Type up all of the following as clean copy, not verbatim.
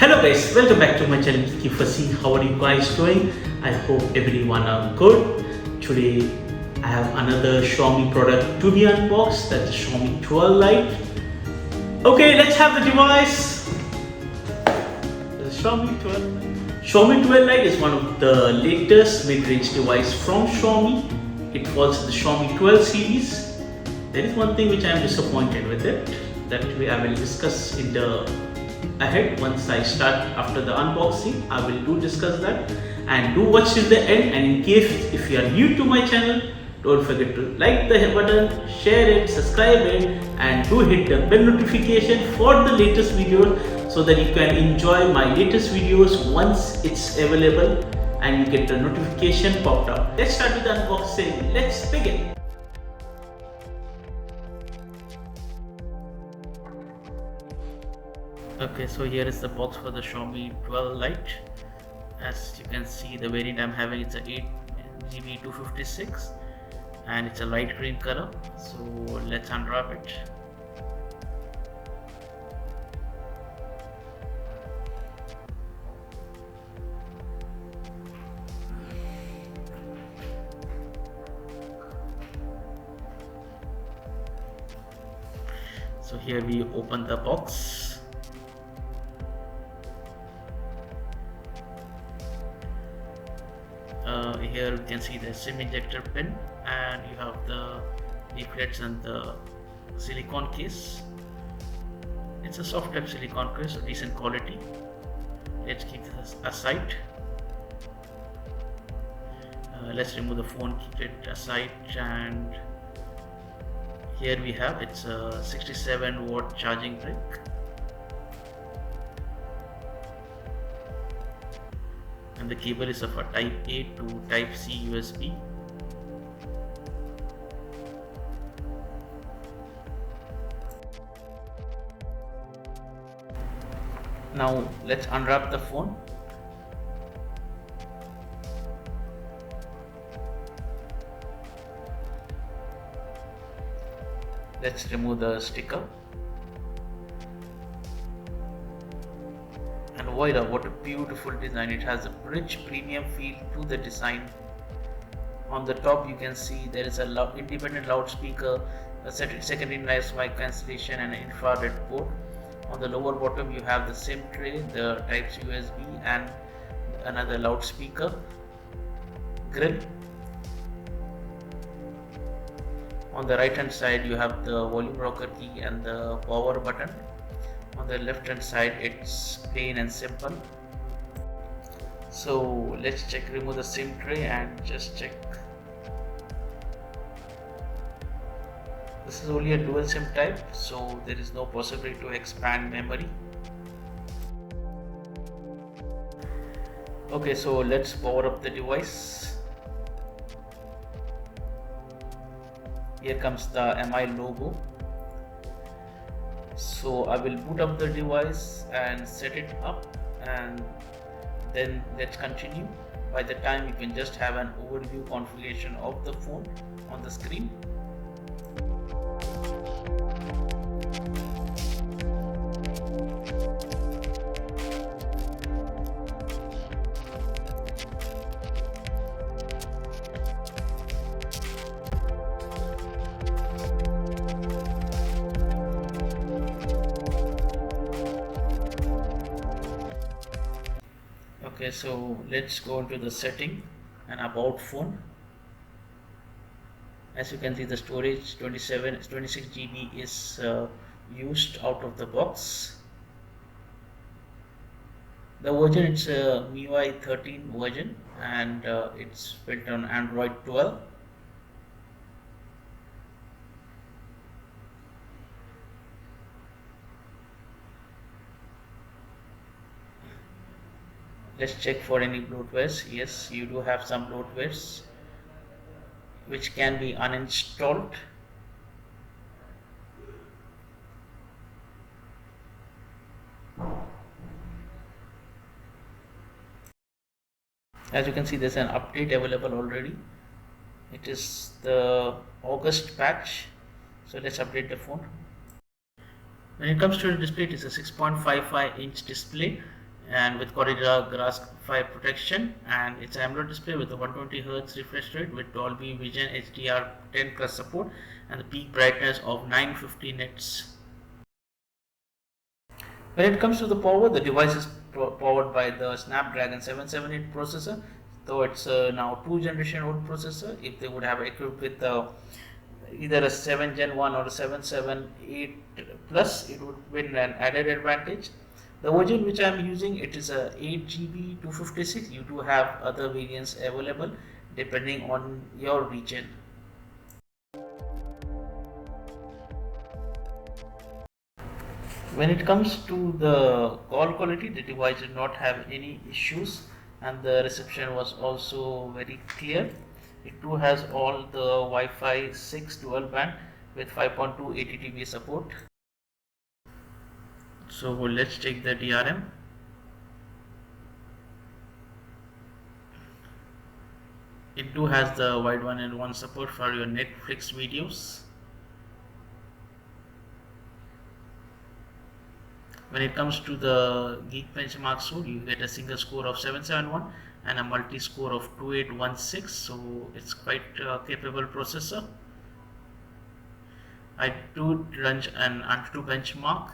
Hello guys, welcome back to my channel. How are you guys doing? I hope everyone are good. Today I have another Xiaomi product to be unboxed. That's the Xiaomi 12 Lite. Okay, let's have the device. The Xiaomi 12 Lite. Xiaomi 12 Lite is one of the latest mid-range device from Xiaomi. It falls in the Xiaomi 12 series. There is one thing which I am disappointed with it. That I will discuss in the ahead once I start after the unboxing. I will discuss that, and do watch till the end. And in case if you are new to my channel, don't forget to like the button, share it, subscribe it, and do hit the bell notification for the latest videos so that you can enjoy my latest videos once it's available and you get the notification popped up. Let's start with the unboxing. Let's begin. Okay, so here is the box for the Xiaomi 12 Lite. As you can see, the variant I'm having, it's a 8GB 256 and it's a light green color. So let's unwrap it. So here we open the box. Here you can see the SIM ejector pin, and you have the leaflets and the silicone case. It's a soft type silicone case, so decent quality. Let's keep this aside. Let's remove the phone, keep it aside, and here we have it's a 67-watt charging brick. And the cable is of a type A to type C USB. Now let's unwrap the phone. Let's remove the sticker. And voila, what a beautiful design. It has a rich premium feel to the design. On the top you can see there is a independent loudspeaker, a secondary noise cancellation, and an infrared port. On the lower bottom you have the SIM tray, the type C USB, and another loudspeaker grill. On the right hand side you have the volume rocker key and the power button. On the left hand side it's plain and simple. So let's remove the SIM tray and just check. This is only a dual SIM type, so there is no possibility to expand memory. Okay, so let's power up the device. Here comes the MI logo. So I will boot up the device and set it up, and then let's continue. By the time you can just have an overview configuration of the phone on the screen. Okay, so let's go into the setting and about phone. As you can see, the storage 26 GB is used out of the box. The version, it's a MIUI 13 version, and it's built on Android 12. Let's check for any bloatwares. Yes, you do have some bloatwares which can be uninstalled. As you can see, there's an update available already. It is the August patch. So let's update the phone. When it comes to the display, it is a 6.55 inch display, and with Gorilla Glass 5 protection, and it's an AMOLED display with a 120Hz refresh rate with Dolby Vision HDR10 plus support and the peak brightness of 950 nits. When it comes to the power, the device is powered by the Snapdragon 778 processor, though it's now 2 generation old processor. If they would have equipped with either a 7 Gen 1 or a 778 plus, it would win an added advantage. The version which I am using, it is a 8GB 256. You do have other variants available depending on your region. When it comes to the call quality, the device did not have any issues and the reception was also very clear. It too has all the Wi-Fi 6 dual band with 5.2 ATTB support. So let's check the DRM. It too has the wide 1L1 support for your Netflix videos. When it comes to the Geekbenchmark score, you get a single score of 771 and a multi score of 2816, so it's quite a capable processor. I do run an Antutu benchmark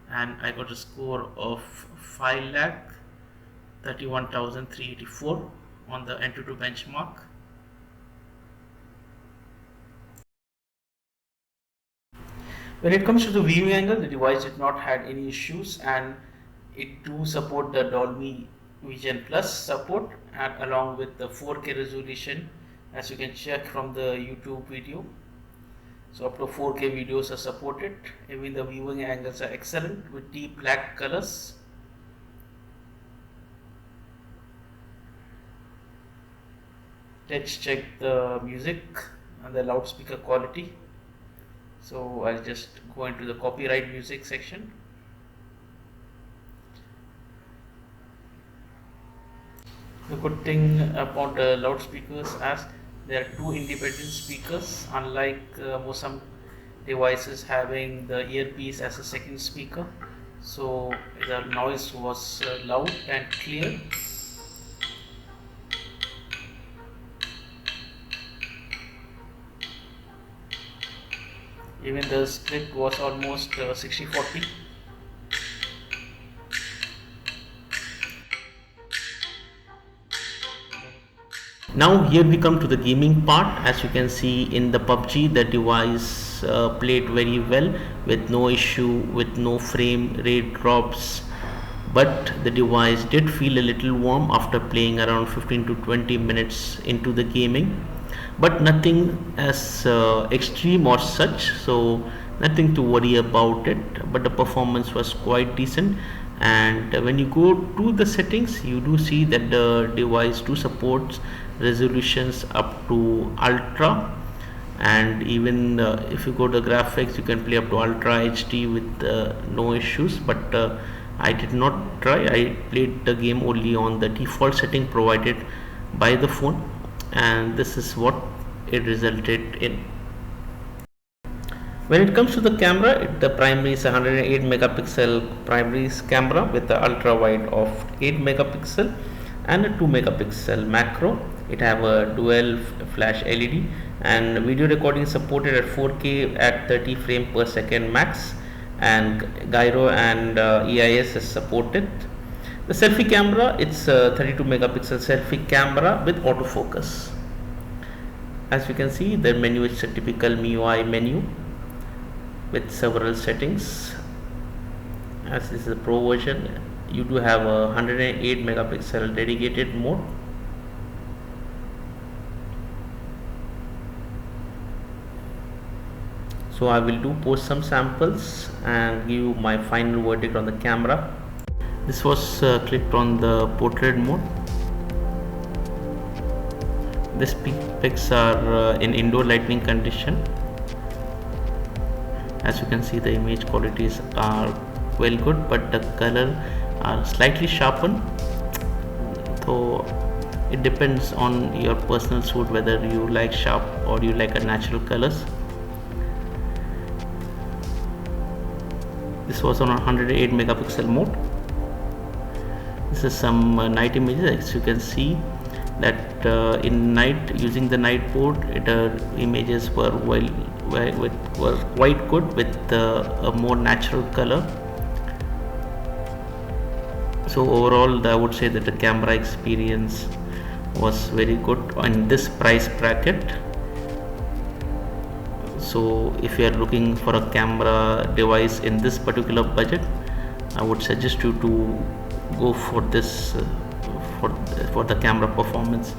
and I got a score of 5,31,384 on the Antutu benchmark. When it comes to the viewing angle, the device did not had any issues and it do support the Dolby Vision Plus support and along with the 4K resolution, as you can check from the YouTube video. So up to 4K videos are supported. Even the viewing angles are excellent with deep black colors. Let's check the music and the loudspeaker quality. So I'll just go into the copyright music section. The good thing about the loudspeakers as there are two independent speakers, unlike some devices having the earpiece as a second speaker. So the noise was loud and clear. Even the split was almost 60-40. Now here we come to the gaming part. As you can see in the PUBG, the device played very well with no issue, with no frame rate drops. But the device did feel a little warm after playing around 15 to 20 minutes into the gaming. But nothing as extreme or such, so nothing to worry about it. But the performance was quite decent, and when you go to the settings, you do see that the device do supports resolutions up to ultra, and even if you go to graphics, you can play up to ultra HD with no issues. But I did not try. I played the game only on the default setting provided by the phone, and this is what it resulted in. When it comes to the camera, the primary is 108 megapixel primary camera with the ultra wide of 8 megapixel and a 2 megapixel macro. It have a dual flash LED and video recording supported at 4K at 30 frame per second max, and gyro and EIS is supported. The selfie camera, it's a 32 megapixel selfie camera with autofocus. As you can see, the menu is a typical MIUI menu with several settings. As this is the Pro version, you do have a 108 megapixel dedicated mode. So I will do post some samples and give you my final verdict on the camera. This was clicked on the portrait mode. These pics are in indoor lighting condition. As you can see, the image qualities are well good, but the color are slightly sharpened. So it depends on your personal suit whether you like sharp or you like a natural colors. This was on a 108 megapixel mode. This is some night images. As you can see that in night, using the night mode, images were quite good with a more natural color. So overall, I would say that the camera experience was very good on this price bracket. So if you are looking for a camera device in this particular budget, I would suggest you to go for this for the camera performance,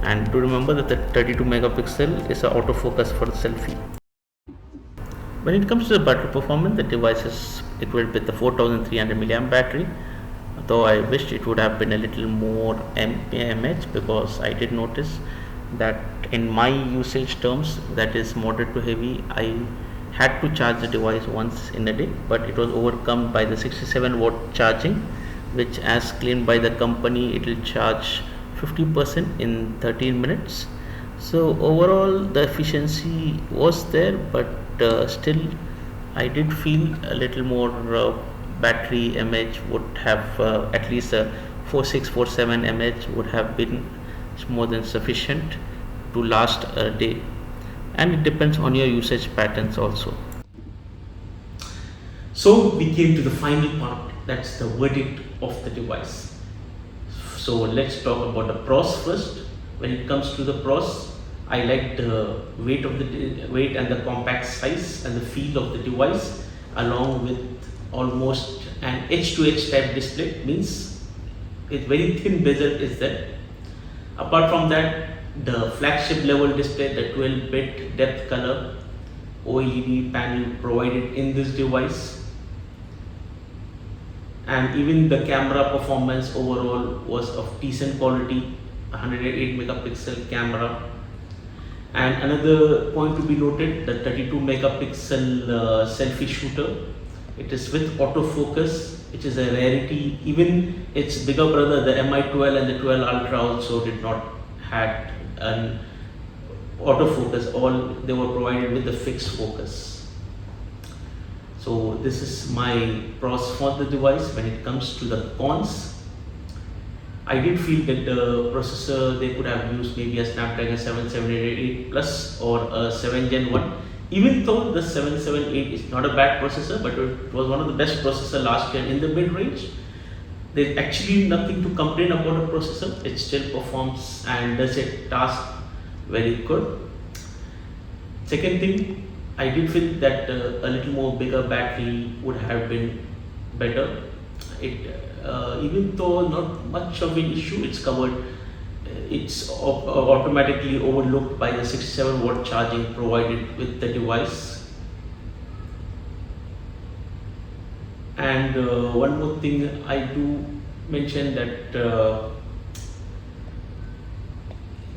and to remember that the 32 megapixel is an autofocus for the selfie. When it comes to the battery performance, the device is equipped with the 4300 mAh battery, though I wished it would have been a little more mAh, because I did notice that in my usage terms, that is moderate to heavy, I had to charge the device once in a day, but it was overcome by the 67 watt charging, which, as claimed by the company, it will charge 50% in 13 minutes. So overall the efficiency was there, but still I did feel a little more battery mAh would have at least a 4647 mAh would have been more than sufficient to last a day, and it depends on your usage patterns also. So we came to the final part, that's the verdict of the device. So let's talk about the pros first. When it comes to the pros, I like the weight and the compact size and the feel of the device, along with almost an edge-to-edge type display, means it's very thin bezel is there. Apart from that, the flagship level display, the 12-bit depth color OLED panel provided in this device, and even the camera performance overall was of decent quality, 108 megapixel camera. And another point to be noted, the 32 megapixel selfie shooter, it is with autofocus, which is a rarity. Even its bigger brother, the Mi12 and the 12 Ultra, also did not had an autofocus. All they were provided with the fixed focus. So this is my pros for the device. When it comes to the cons, I did feel that the processor, they could have used maybe a Snapdragon 7788 Plus or a 7 Gen 1. Even though the 778 is not a bad processor, but it was one of the best processor last year in the mid range. There's actually nothing to complain about the processor. It still performs and does its task very good. Second thing, I did feel that a little more bigger battery would have been better. Even though not much of an issue, it's covered. It's automatically overlooked by the 67 watt charging provided with the device. And one more thing I do mention, that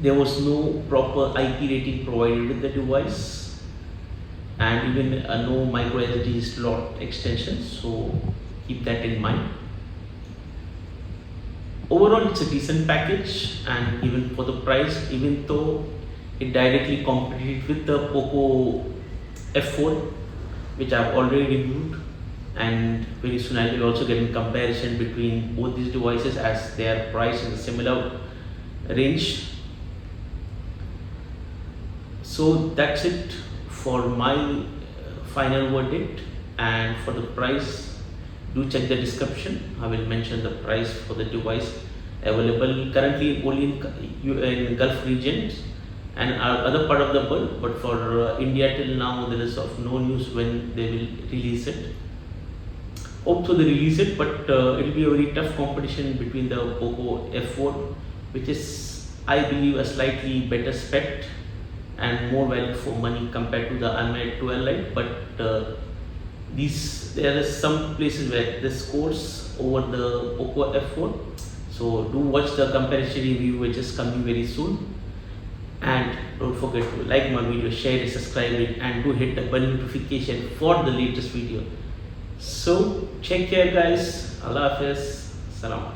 there was no proper IP rating provided with the device, and even no micro SD slot extension, so keep that in mind. Overall, it's a decent package, and even for the price, even though it directly competed with the Poco F4, which I've already reviewed, and very soon I will also get in comparison between both these devices, as they are priced in a similar range. So that's it for my final verdict. And for the price, do check the description. I will mention the price for the device, available currently only in Gulf regions and other part of the world, but for India till now there is of no news when they will release it. Hope so they release it, but it will be a very tough competition between the Poco F4, which is, I believe, a slightly better spec and more value for money compared to the Mi 12 Lite. But there is some places where this scores over the Poco F4. So do watch the comparison review, which is coming very soon. And don't forget to like my video, share it, subscribe it, and do hit the bell notification for the latest video. So take care guys. Allah Hafiz. Salam.